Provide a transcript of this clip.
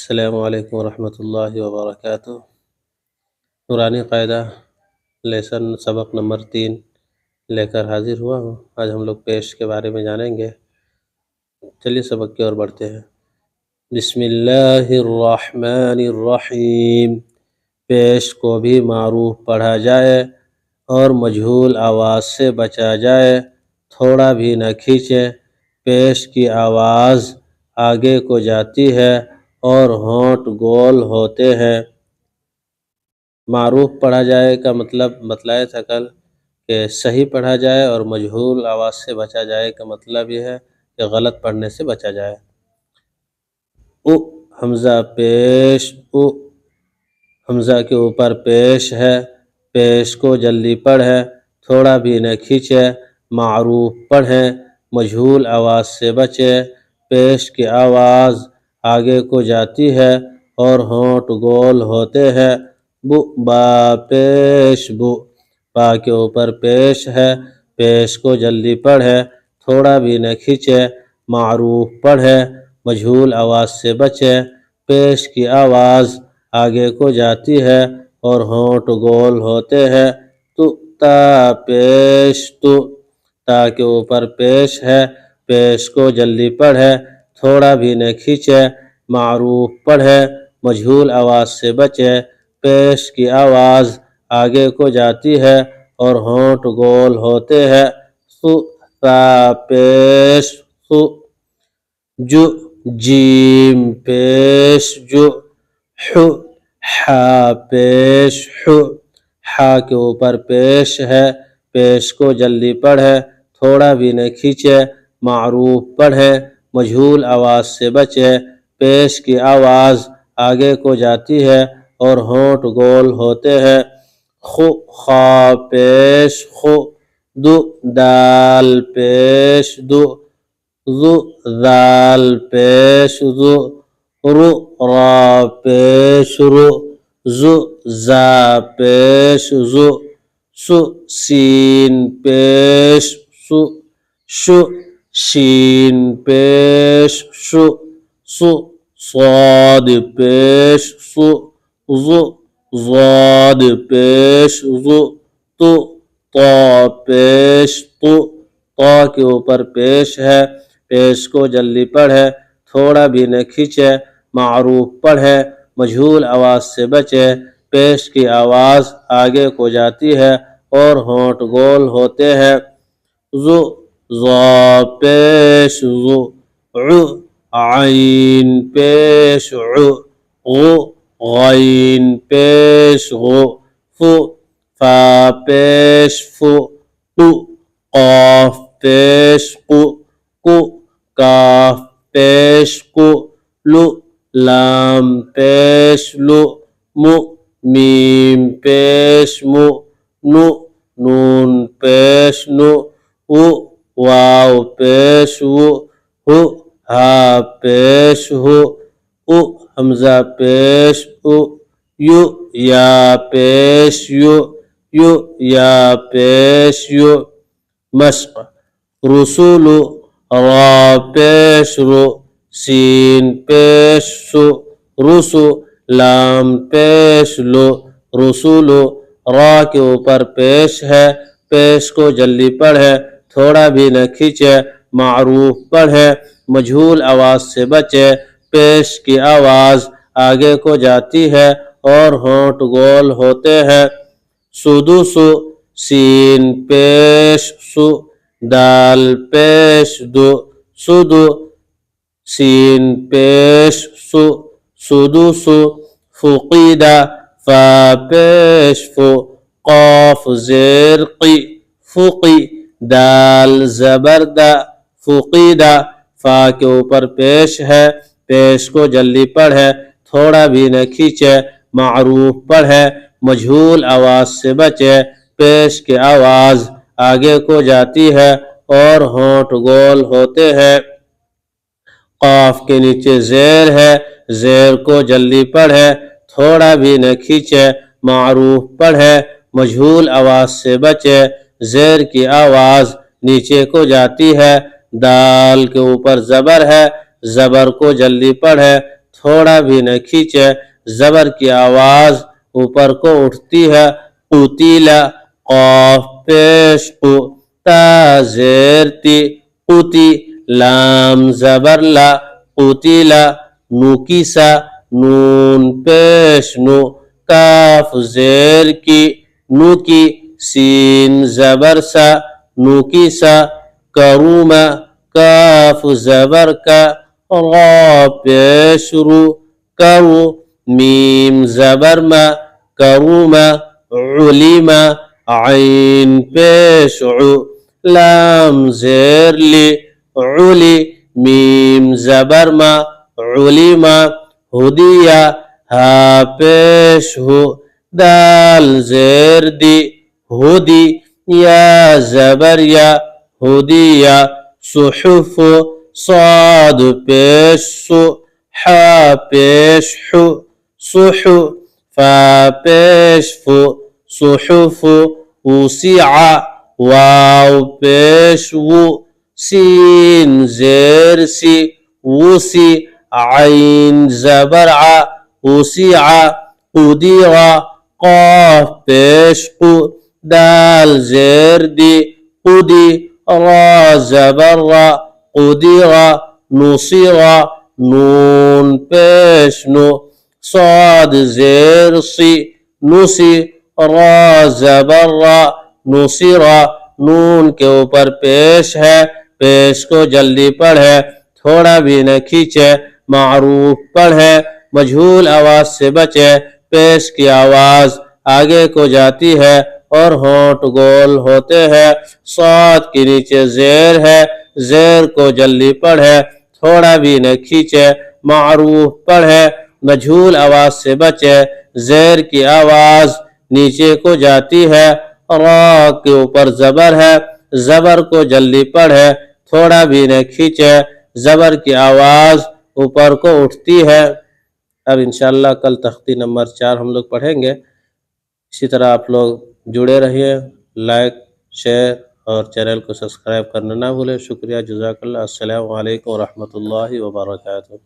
अस्सलामु अलैकुम वरहमतुल्लाहि वबरकातुह। नूरानी क़ायदा लेसन सबक नंबर 3 लेकर हाजिर हुआ हूँ। आज हम लोग पेश के बारे में जानेंगे। चलिए सबक की ओर बढ़ते हैं। बिस्मिल्लाहिर्रहमानिर्रहीम। पेश को भी मारूफ पढ़ा जाए और मजहूल आवाज़ से बचा जाए, थोड़ा भी न खींचे। पेश की आवाज़ आगे को जाती है और होंठ गोल होते हैं। मारूफ पढ़ा जाए का मतलब बतलाया था कल कि सही पढ़ा जाए, और मजहूल आवाज़ से बचा जाए का मतलब यह है कि गलत पढ़ने से बचा जाए। उ हमज़ा पेश, उ हमज़ा के ऊपर पेश है। पेश को जल्दी पढ़े, थोड़ा भी न खींचे। मारूफ पढ़ें, मजहूल आवाज़ से बचे। पेश की आवाज़ आगे को जाती है और होंठ गोल होते हैं। बु बा पेश, बु बा के ऊपर पेश है। पेश को जल्दी पढ़े, थोड़ा भी न खींचे। मारूफ पढ़े, मजहूल आवाज़ से बचे। पेश की आवाज़ आगे को जाती है और होंठ गोल होते हैं। तु ता पेश, तु ता के ऊपर पेश है। पेश को जल्दी पढ़े, थोड़ा भी न खींचे। मारूफ पढ़े, मजहूल आवाज़ से बचे। पेश की आवाज़ आगे को जाती है और होंठ गोल होते हैं। सु ता पेश, सु जु जीम पेश, जु हु हा पेश, हु हा के ऊपर पेश है। पेश को जल्दी पढ़े, थोड़ा भी न खींचे। मारूफ पढ़े, मजहूल आवाज़ से बचे। पेश की आवाज़ आगे को जाती है और होंठ गोल होते हैं। खु खा पेश, खु दु दाल पेश, दु ज़ु दाल पेश, ज़ु रु रा पेश, रु ज़ु जा पेश, ज़ु सु सीन पेश, सु शु शीन पेश, शु सु स्वाद पेश, सु ज़ु ज़ाद पेश, ज़ु तु ता पेश, तु ता के ऊपर पेश है। पेश को जल्दी पढ़े, थोड़ा भी न खींचे। मारूफ पढ़े, मजहूल आवाज़ से बचे। पेश की आवाज़ आगे को जाती है और होंठ गोल होते हैं। ज़ु ज़ा पेश, ज़ु उ आइन पेश, उ गु गैन पेश, गु फु फा पेश, फु टु काफ पेश, कु कु काफ पेश, कु लु लाम पेश, लु मु मीम पेश, मु नु नून पेश, नु उ वाव पेश, उ हु हा पेश, हु उ हमज़ा पेश, उ यु या पेश, यु यु या पेश, यु मश्क रुसूलु रा पेश, रु सीन पेश, सु रुसु लाम पेश, लु रुसूलु रा के ऊपर पेश है। पेश को जल्दी पढ़े, थोड़ा भी न खींचे। मारूफ पढ़े, मजहूल आवाज़ से बचे। पेश की आवाज़ आगे को जाती है और होंठ गोल होते हैं। सुदुसु सीन पेश, सु दाल पेश, दु सुदु सीन पेश, सु सुदुसु फुकीदा फा पेश, फु काफ ज़ेर की, फुकी दाल ज़बरदा, फुकीदा फा के ऊपर पेश है। पेश को जल्दी पढ़े, थोड़ा भी न खींचे। मारूफ पढ़े, मजहूल आवाज़ से बचे। पेश की आवाज़ आगे को जाती है और होंठ गोल होते हैं। काफ के नीचे ज़ेर है। ज़ेर को जल्दी पढ़े, थोड़ा भी न खींचे। मारूफ पढ़े, मजहूल आवाज़ से बचे। ज़ेर की आवाज़ नीचे को जाती है। दाल के ऊपर ज़बर है। ज़बर को जल्दी पढ़े, थोड़ा भी न खींचे। जबर की आवाज ऊपर को उठती है। कुतीला कॉफ पेश कु ता जेर ती कुती लाम जबर ला कुतीला नुकीसा नून पेश नु काफ जेर की नुकी सीन जबर सा नुकीसा करूमा काफ जबर का रा पेश रू करू मीम जबर मा करूमा उलीमा आइन पेश उ लाम जेर ली उली मीम जबर मा उलीमा हुदिया हा पेश हु दाल जेर दी हुदी या जबर या हुदिया सुहुफ साद पेश सु हा पेश हु सुहु फा पेश फु सुहुफ उसिआ वाव पेश वु सीन जेर सी वुसी आइन जबर आ उसिआ उदिगा काफ पेश कु दाल जेर दी कुदी रा जबर रा कुदिगा नुसिगा नून पेश नु साद जेर सी नुसी रा जबर रा नुसिरा नून के ऊपर पेश है। पेश को जल्दी पढ़े, थोड़ा भी न खींचे। मारूफ पढ़े, मजहूल आवाज से बचे। पेश की आवाज आगे को जाती है और होंठ गोल होते हैं। साद के नीचे जेर है, जेर को जल्दी पढ़े, थोड़ा भी न खींचे। मारूफ पढ़े, मजहूल आवाज से बचे। जेर की आवाज नीचे को जाती है, रा के ऊपर जबर है, जबर को जल्दी पढ़े, थोड़ा भी न खींचे। जबर की आवाज ऊपर को उठती है। अब इंशाल्लाह कल तख्ती नंबर 4 हम लोग पढ़ेंगे। इसी तरह आप लोग जुड़े रहिए। लाइक, शेयर और चैनल को सब्सक्राइब करना ना भूलें। शुक्रिया, जज़ाकल्लाह। अस्सलामु अलैकुम व रहमतुल्लाहि व बरकातुहू।